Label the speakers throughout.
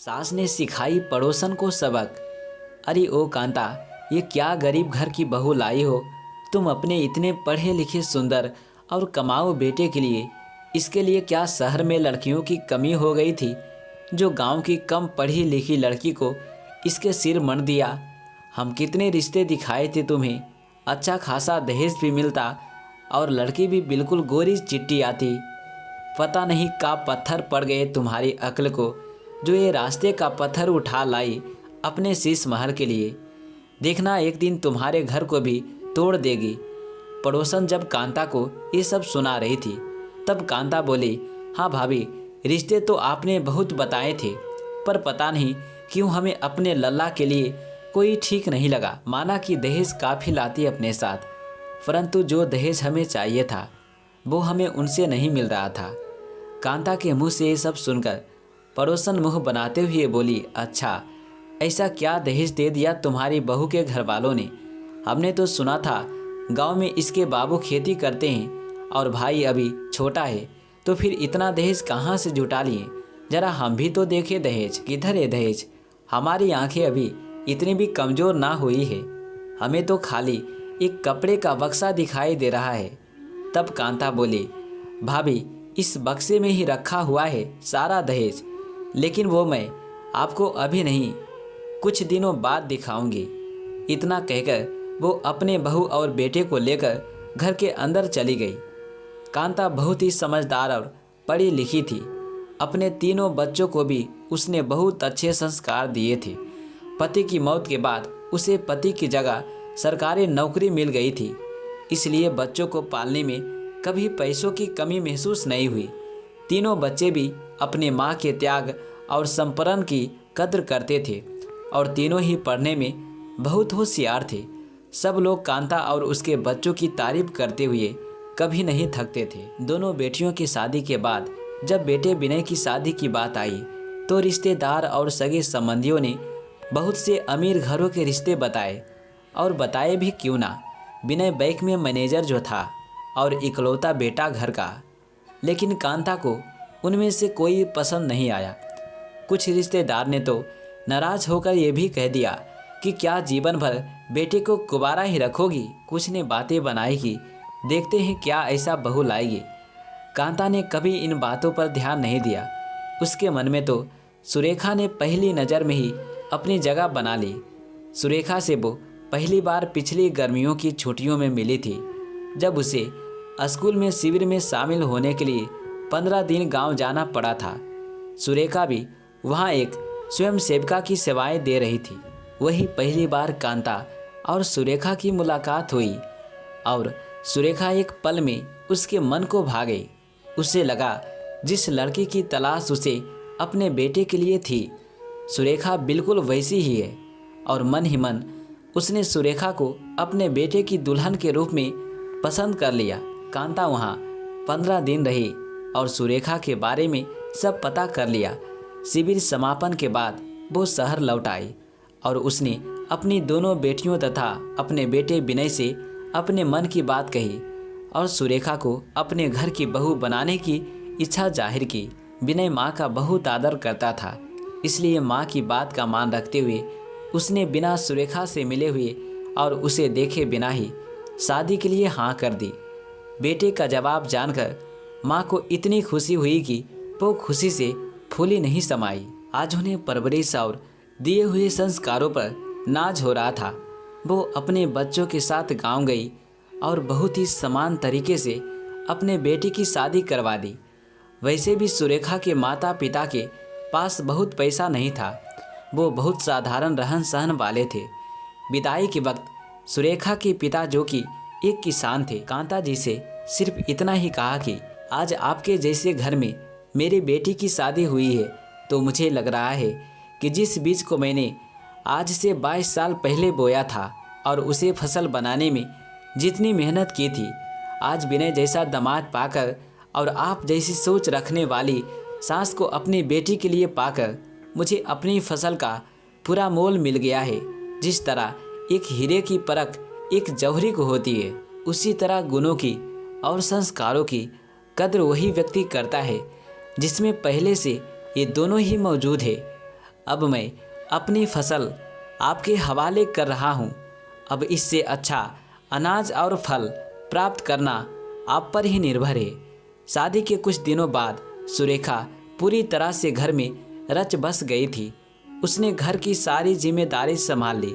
Speaker 1: सास ने सिखाई पड़ोसन को सबक। अरे ओ कांता, ये क्या गरीब घर की बहू लाई हो तुम अपने इतने पढ़े लिखे सुंदर और कमाऊ बेटे के लिए। इसके लिए क्या शहर में लड़कियों की कमी हो गई थी जो गांव की कम पढ़ी लिखी लड़की को इसके सिर मढ़ दिया। हम कितने रिश्ते दिखाए थे तुम्हें, अच्छा खासा दहेज भी मिलता और लड़की भी बिल्कुल गोरी चिट्टी आती। पता नहीं का पत्थर पड़ गए तुम्हारी अक्ल को जो ये रास्ते का पत्थर उठा लाई अपने शीश महल के लिए। देखना एक दिन तुम्हारे घर को भी तोड़ देगी। पड़ोसन जब कांता को ये सब सुना रही थी तब कांता बोली, हाँ भाभी, रिश्ते तो आपने बहुत बताए थे पर पता नहीं क्यों हमें अपने लल्ला के लिए कोई ठीक नहीं लगा। माना कि दहेज काफ़ी लाती अपने साथ, परंतु जो दहेज हमें चाहिए था वो हमें उनसे नहीं मिल रहा था। कांता के मुंह से ये सब सुनकर पड़ोसन मुंह बनाते हुए बोली, अच्छा ऐसा क्या दहेज दे दिया तुम्हारी बहू के घर वालों ने? हमने तो सुना था गांव में इसके बाबू खेती करते हैं और भाई अभी छोटा है, तो फिर इतना दहेज कहाँ से जुटा लिए? जरा हम भी तो देखे दहेज किधर है दहेज? हमारी आंखें अभी इतनी भी कमज़ोर ना हुई है, हमें तो खाली एक कपड़े का बक्सा दिखाई दे रहा है। तब कांता बोली, भाभी इस बक्से में ही रखा हुआ है सारा दहेज, लेकिन वो मैं आपको अभी नहीं कुछ दिनों बाद दिखाऊंगी। इतना कहकर वो अपने बहू और बेटे को लेकर घर के अंदर चली गई। कांता बहुत ही समझदार और पढ़ी लिखी थी। अपने तीनों बच्चों को भी उसने बहुत अच्छे संस्कार दिए थे। पति की मौत के बाद उसे पति की जगह सरकारी नौकरी मिल गई थी, इसलिए बच्चों को पालने में कभी पैसों की कमी महसूस नहीं हुई। तीनों बच्चे भी अपने माँ के त्याग और समर्पण की कद्र करते थे और तीनों ही पढ़ने में बहुत होशियार थे। सब लोग कांता और उसके बच्चों की तारीफ करते हुए कभी नहीं थकते थे। दोनों बेटियों की शादी के बाद जब बेटे विनय की शादी की बात आई तो रिश्तेदार और सगे संबंधियों ने बहुत से अमीर घरों के रिश्ते बताए, और बताए भी क्यों ना। विनय बैंक में मैनेजर जो था और इकलौता बेटा घर का, लेकिन कांता को उनमें से कोई पसंद नहीं आया। कुछ रिश्तेदार ने तो नाराज होकर ये भी कह दिया कि क्या जीवन भर बेटे को कुंवारा ही रखोगी? कुछ ने बातें बनाई कि देखते हैं क्या ऐसा बहू लाएगी। कांता ने कभी इन बातों पर ध्यान नहीं दिया। उसके मन में तो सुरेखा ने पहली नज़र में ही अपनी जगह बना ली। सुरेखा से वो पहली बार पिछली गर्मियों की छुट्टियों में मिली थी, जब उसे स्कूल में शिविर में शामिल होने के लिए 15 दिन गांव जाना पड़ा था। सुरेखा भी वहां एक स्वयं सेविका की सेवाएं दे रही थी। वही पहली बार कांता और सुरेखा की मुलाकात हुई और सुरेखा एक पल में उसके मन को भा गई। उसे लगा जिस लड़की की तलाश उसे अपने बेटे के लिए थी, सुरेखा बिल्कुल वैसी ही है, और मन ही मन उसने सुरेखा को अपने बेटे की दुल्हन के रूप में पसंद कर लिया। कांता वहाँ 15 दिन रही और सुरेखा के बारे में सब पता कर लिया। शिविर समापन के बाद वो शहर लौट आई और उसने अपनी दोनों बेटियों तथा अपने बेटे विनय से अपने मन की बात कही और सुरेखा को अपने घर की बहू बनाने की इच्छा जाहिर की। विनय माँ का बहुत आदर करता था, इसलिए माँ की बात का मान रखते हुए उसने बिना सुरेखा से मिले हुए और उसे देखे बिना ही शादी के लिए हाँ कर दी। बेटे का जवाब जानकर माँ को इतनी खुशी हुई कि वो खुशी से फूली नहीं समाई। आज उन्हें परवरिश और दिए हुए संस्कारों पर नाज हो रहा था। वो अपने बच्चों के साथ गांव गई और बहुत ही समान तरीके से अपने बेटे की शादी करवा दी। वैसे भी सुरेखा के माता पिता के पास बहुत पैसा नहीं था, वो बहुत साधारण रहन सहन वाले थे। विदाई के वक्त सुरेखा के पिता जो कि एक किसान थे, कांता जी से सिर्फ इतना ही कहा कि आज आपके जैसे घर में मेरी बेटी की शादी हुई है तो मुझे लग रहा है कि जिस बीज को मैंने आज से 22 साल पहले बोया था और उसे फसल बनाने में जितनी मेहनत की थी, आज विनय जैसा दामाद पाकर और आप जैसी सोच रखने वाली सास को अपनी बेटी के लिए पाकर मुझे अपनी फसल का पूरा मोल मिल गया है। जिस तरह एक हीरे की परख एक जौहरी को होती है, उसी तरह गुणों की और संस्कारों की कद्र वही व्यक्ति करता है जिसमें पहले से ये दोनों ही मौजूद है। अब मैं अपनी फसल आपके हवाले कर रहा हूँ। अब इससे अच्छा अनाज और फल प्राप्त करना आप पर ही निर्भर है। शादी के कुछ दिनों बाद सुरेखा पूरी तरह से घर में रच बस गई थी। उसने घर की सारी जिम्मेदारी संभाल ली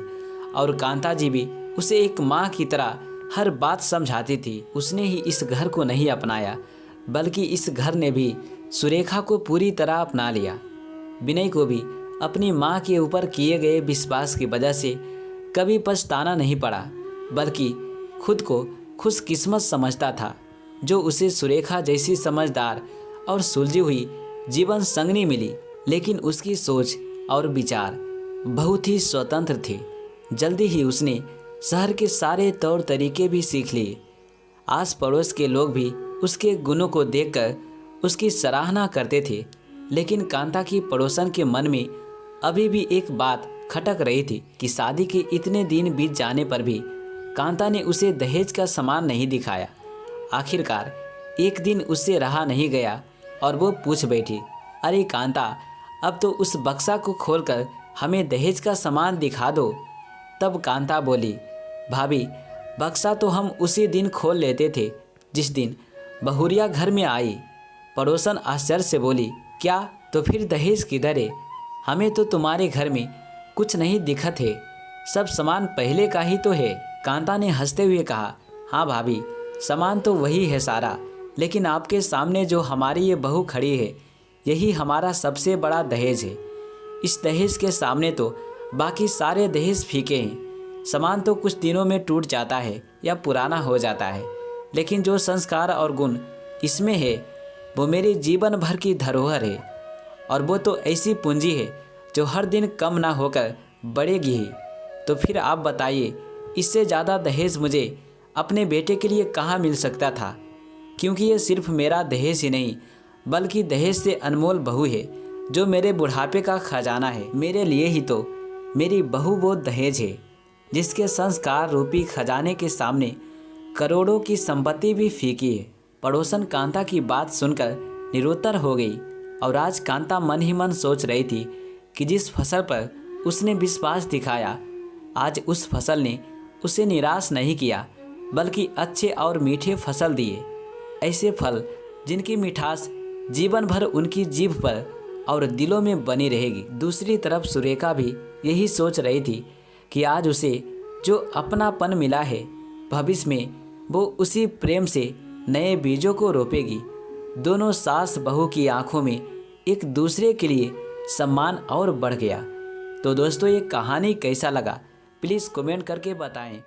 Speaker 1: और कांता जी भी उसे एक माँ की तरह हर बात समझाती थी। उसने ही इस घर को नहीं अपनाया, बल्कि इस घर ने भी सुरेखा को पूरी तरह अपना लिया। विनय को भी अपनी माँ के ऊपर किए गए विश्वास की वजह से कभी पछताना नहीं पड़ा, बल्कि खुद को खुशकिस्मत समझता था जो उसे सुरेखा जैसी समझदार और सुलझी हुई जीवन संगनी मिली। लेकिन उसकी सोच और विचार बहुत ही स्वतंत्र थे। जल्दी ही उसने शहर के सारे तौर तरीके भी सीख लिए। आस पड़ोस के लोग भी उसके गुणों को देखकर उसकी सराहना करते थे। लेकिन कांता की पड़ोसन के मन में अभी भी एक बात खटक रही थी कि शादी के इतने दिन बीत जाने पर भी कांता ने उसे दहेज का सामान नहीं दिखाया। आखिरकार एक दिन उससे रहा नहीं गया और वो पूछ बैठी, अरे कांता, अब तो उस बक्सा को खोलकर हमें दहेज का सामान दिखा दो। तब कांता बोली, भाभी, बक्सा तो हम उसी दिन खोल लेते थे जिस दिन बहुरिया घर में आई। पड़ोसन आश्चर्य से बोली, क्या? तो फिर दहेज किधर है? हमें तो तुम्हारे घर में कुछ नहीं दिखत है, सब सामान पहले का ही तो है। कांता ने हंसते हुए कहा, हाँ भाभी, सामान तो वही है सारा, लेकिन आपके सामने जो हमारी ये बहू खड़ी है यही हमारा सबसे बड़ा दहेज है। इस दहेज के सामने तो बाकी सारे दहेज फीके हैं। सामान तो कुछ दिनों में टूट जाता है या पुराना हो जाता है, लेकिन जो संस्कार और गुण इसमें है वो मेरे जीवन भर की धरोहर है, और वो तो ऐसी पूंजी है जो हर दिन कम ना होकर बढ़ेगी ही। तो फिर आप बताइए, इससे ज़्यादा दहेज मुझे अपने बेटे के लिए कहाँ मिल सकता था? क्योंकि ये सिर्फ मेरा दहेज ही नहीं, बल्कि दहेज से अनमोल बहू है जो मेरे बुढ़ापे का खजाना है। मेरे लिए ही तो मेरी बहू वो दहेज है जिसके संस्कार रूपी खजाने के सामने करोड़ों की संपत्ति भी फीकी है। पड़ोसन कांता की बात सुनकर निरुत्तर हो गई, और आज कांता मन ही मन सोच रही थी कि जिस फसल पर उसने विश्वास दिखाया, आज उस फसल ने उसे निराश नहीं किया, बल्कि अच्छे और मीठे फसल दिए। ऐसे फल जिनकी मिठास जीवन भर उनकी जीभ पर और दिलों में बनी रहेगी। दूसरी तरफ सुरेखा भी यही सोच रही थी कि आज उसे जो अपनापन मिला है, भविष्य में वो उसी प्रेम से नए बीजों को रोपेगी। दोनों सास बहू की आंखों में एक दूसरे के लिए सम्मान और बढ़ गया। तो दोस्तों, ये कहानी कैसा लगा प्लीज़ कमेंट करके बताएं।